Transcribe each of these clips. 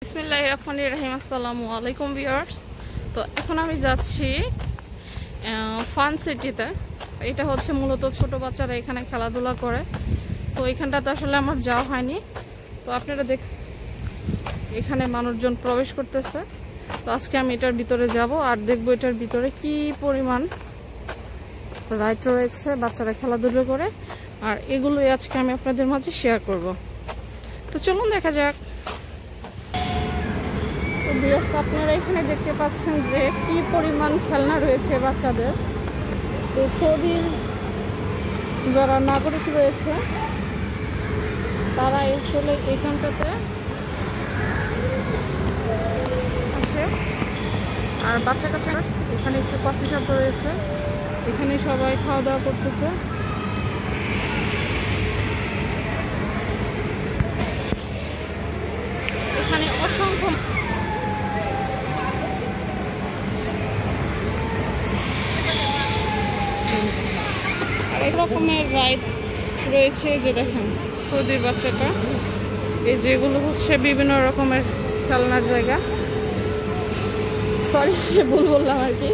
বিসমিল্লাহির রহমানির রহিম। আসসালামু আলাইকুম ভিউয়ার্স। তো এখন আমি যাচ্ছি ফান সিটিতে। এটা হচ্ছে মূলত ছোট বাচ্চারা এখানে খেলাধুলা করে। তো এখানটাতে আসলে আমার যাওয়া হয়নি। তো আপনারা এখানে মানুষজন প্রবেশ করতেছে। তো আজকে আমি এটার ভিতরে যাব আর দেখবো এটার ভিতরে কি পরিমাণ রাইড রয়েছে, বাচ্চারা খেলাধুলা করে। আর এগুলোই আজকে আমি আপনাদের মাঝে শেয়ার করব। তো চলুন দেখা যাক। তো ভিউয়ার্স, আপনারা এখানে দেখতে পাচ্ছেন যে কি পরিমাণ খেলনা রয়েছে বাচ্চাদের। তো সৌদির যারা নাগরিক রয়েছে তারা আসলে এখানটাতে আসে। আর বাচ্চা কাচ্চা এখানে একটু কফি শপ রয়েছে, এখানে সবাই খাওয়া দাওয়া করতেছে। এখানে অসংখ্য এক রকমের রাইড রয়েছে। যে দেখেন সৌদির বাচ্চাটা, এই যেগুলো হচ্ছে বিভিন্ন রকমের খেলনার জায়গা, সরি ভুল বললাম আর কি,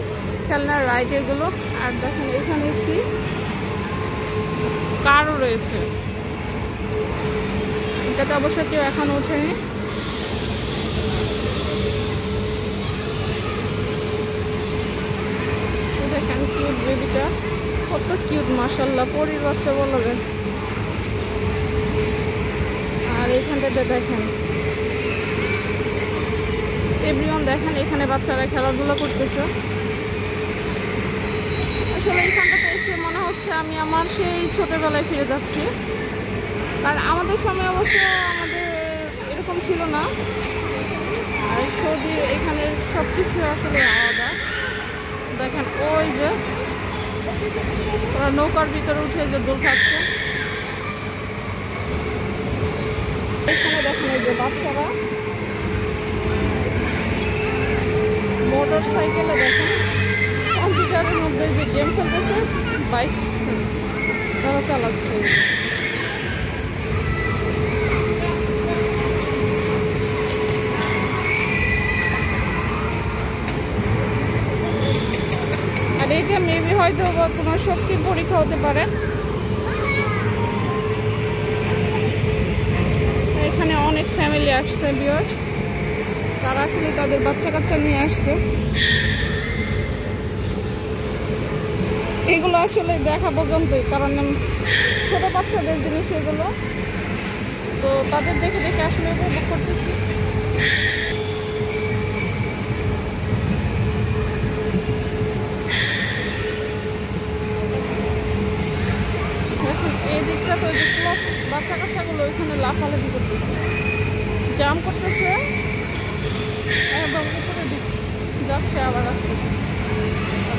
খেলনার রাইড এগুলো। আর দেখেন এখানে একটি কারও রয়েছে, এটাতে অবশ্য কেউ এখনো ওঠেনি। দেখেন কিউট বেবিটা, কত কিউট, মাশাআল্লাহ, পরীর বাচ্চা বলা যায়। আর এইখানটাতে দেখেন এভরিওয়ান, দেখেন এখানে বাচ্চারা খেলাধুলা করতেছে। আসলে এইখানটাতে এসে মনে হচ্ছে আমি আমার সেই ছোটবেলায় ফিরে যাচ্ছি। কারণ আমাদের সময় অবশ্য আমাদের এরকম ছিল না। আর সৌদির এখানে সব কিছু আসলে আলাদা। দেখেন ওই যে ওরা নৌকার ভিতরে উঠে যে দোল খাচ্ছে। এখানে দেখেন এই যে বাচ্চারা মোটর সাইকেলে, দেখেন কম্পিউটারের মধ্যে যে গেম খেলতেছে, বাইক তারা চালাচ্ছে। আর এটা মেবি হয়তো কোনো শক্তির পরীক্ষা হতে পারে। এখানে অনেক ফ্যামিলি আসছে ভিউয়ার্স, তারা আসলে তাদের বাচ্চা কাচ্চা নিয়ে আসছে। এগুলো আসলে দেখা পর্যন্তই, কারণ ছোট বাচ্চাদের জিনিস এগুলো, তো তাদের দেখে দেখে আসলে উপভোগ করতেছি। দেখুন এই দিকটা তো বাচ্চা কাচ্চাগুলো ওইখানে লাফালাফি করতেছে, জাম করতেছে এবং উপরে দিক যাচ্ছে আবার আসতেছে।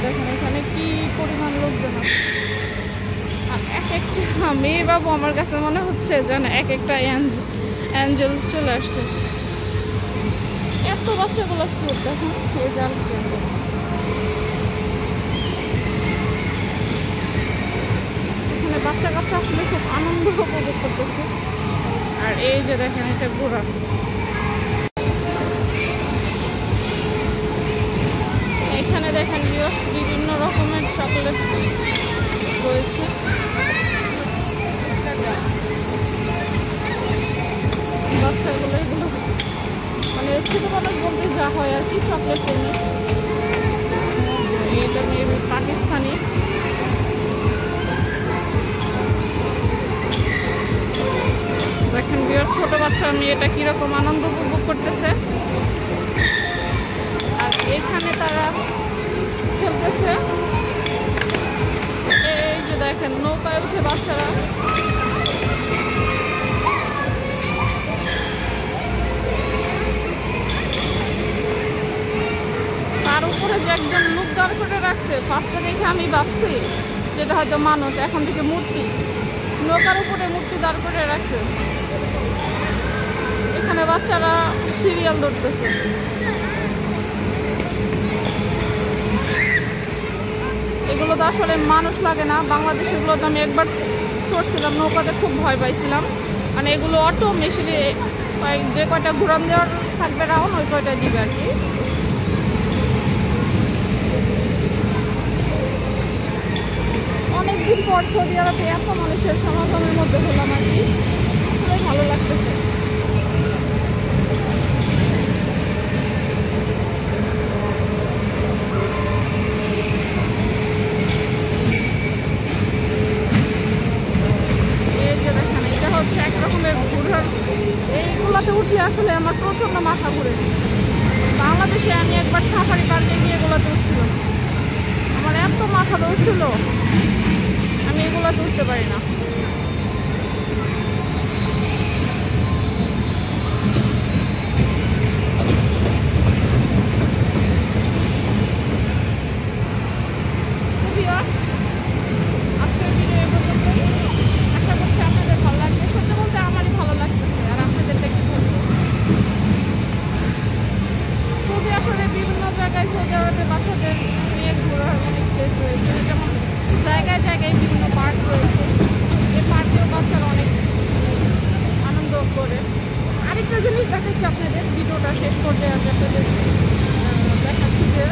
দেখেন এখানে কি পরিমাণ লোকজন আছে। আর এক একটা মেয়ে বাবু আমার কাছে মনে হচ্ছে যেন এক একটা অ্যাঞ্জেল চলে আসছে। এত বাচ্চাগুলো কি দেখেন, এই জাল এখানে বাচ্চা কাচ্চা আসলে খুব আনন্দ উপভোগ করতেছে। আর এই যে দেখেন এটা ঘোড়া, এখানে দেখেন বিভিন্ন রকমের চকলেট রয়েছে। বাচ্চাগুলো এগুলো মানে ছোট মানুষ বলতে যা হয় আর কি, চকলেট কিনে। এটা মেবি পাকিস্তানি। দেখেন বিয়ার ছোট বাচ্চা মেয়েটা কিরকম আনন্দ উপভোগ করতেছে। আর এখানে তারা খেলতেছে, এই যে দেখেন নৌকায় উঠে বাচ্চারা। তার উপরে যে একজন লোক দাঁড় করে রাখছে, ফার্স্টে দেখে আমি ভাবছি যেটা হয়তো মানুষ, এখন থেকে মূর্তি। নৌকার উপরে মূর্তি দাঁড় করে রাখছে। এখানে বাচ্চারা সিরিয়াল ধরতেছে। এগুলো তো আসলে মানুষ লাগে না, বাংলাদেশে এগুলো তো আমি একবার চড়ছিলাম নৌকাতে, খুব ভয় পাইছিলাম। মানে এগুলো অটো মেশিনে যে কয়টা ঘুরান দেওয়ার থাকবে রাউন্ড ওই কয়টা দিবে আর কি। অনেকদিন পর সৌদি আরবে এত মানুষের সমাগমের মধ্যে হলাম আর কি, আসলে ভালো লাগতেছে। এই যে দেখেন এটা হচ্ছে এক রকমের ঘুরার, এইগুলাতে উঠলে আসলে আমার প্রচন্ড মাথা ঘুরে। বাংলাদেশে আমি একবার সাফারি পার্কে গিয়ে এগুলোতে উঠছিলাম, আমার এত মাথা ধরছিল, আমি এগুলোতে উঠতে পারি না। আজকের ভিডিও এ পর্যন্তই, আশা করছি আপনাদের ভালো লাগবে। সত্যি বলতে আমারই ভালো লাগতেছে, আর আপনাদেরটা কি বলবো। সৌদি আসলে বিভিন্ন জায়গায় সৌদি আরবে বাচ্চাদের নিয়ে ঘোরার অনেক প্লেস রয়েছে, যেমন জায়গায় জায়গায় বিভিন্ন পার্ক রয়েছে, এই পার্কেও বাচ্চারা অনেক আনন্দ করে। আরেকটা জিনিস দেখাচ্ছি আপনাদের, ভিডিওটা শেষ পর্যায়ে আমি আপনাদের দেখাচ্ছি যে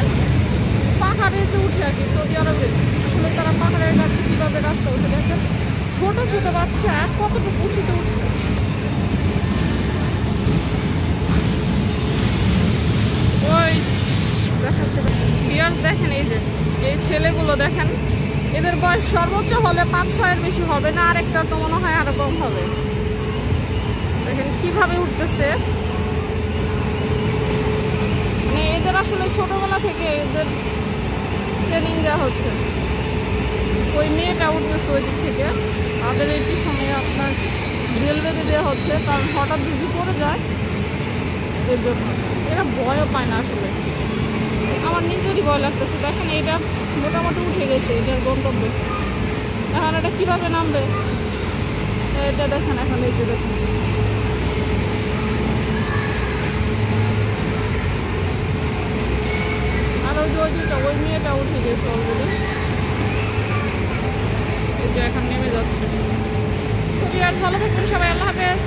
পাহাড়ে যে উঠে আর কি সৌদি আরবে, আসলে তারা পাহাড়ের কাছে কীভাবে রাস্তা উঠে দেখেন, ছোট ছোট বাচ্চা কতটুকু উঁচুতে উঠছে। ওই দেখাচ্ছে বিয়ার্স দেখেন, এই যে এই ছেলেগুলো দেখেন, এদের বয়স সর্বোচ্চ হলে 5-6 বেশি হবে না, আরেকটা তো মনে হয় আরো কম হবে। দেখেন কিভাবে উঠতেছে, মানে এদের আসলে ছোটবেলা থেকে এদের ট্রেনিং দেওয়া হচ্ছে। ওই মেয়েটা উঠতেছে ওই দিক থেকে, তাদের এই পিছনে আপনার রেল বেঁধে দেওয়া হচ্ছে, কারণ হঠাৎ যদি পড়ে যায় এর জন্য। এরা ভয়ও পায় না আসলে, আমার নিজেরই ভয় লাগতেছে। দেখেন এটা মোটামুটি উঠে গেছে এটার গন্তব্যে, এখন এটা কীভাবে নামবে এটা দেখেন। এখন এই যে দেখেন আর ওই যে ওই দুটো, ওই মেয়েটা উঠে গেছে অলরেডি, এই যে এখন নেমে যাচ্ছে। খুবই আর ভালো থাকবেন সবাই, আল্লাহ হাফেজ।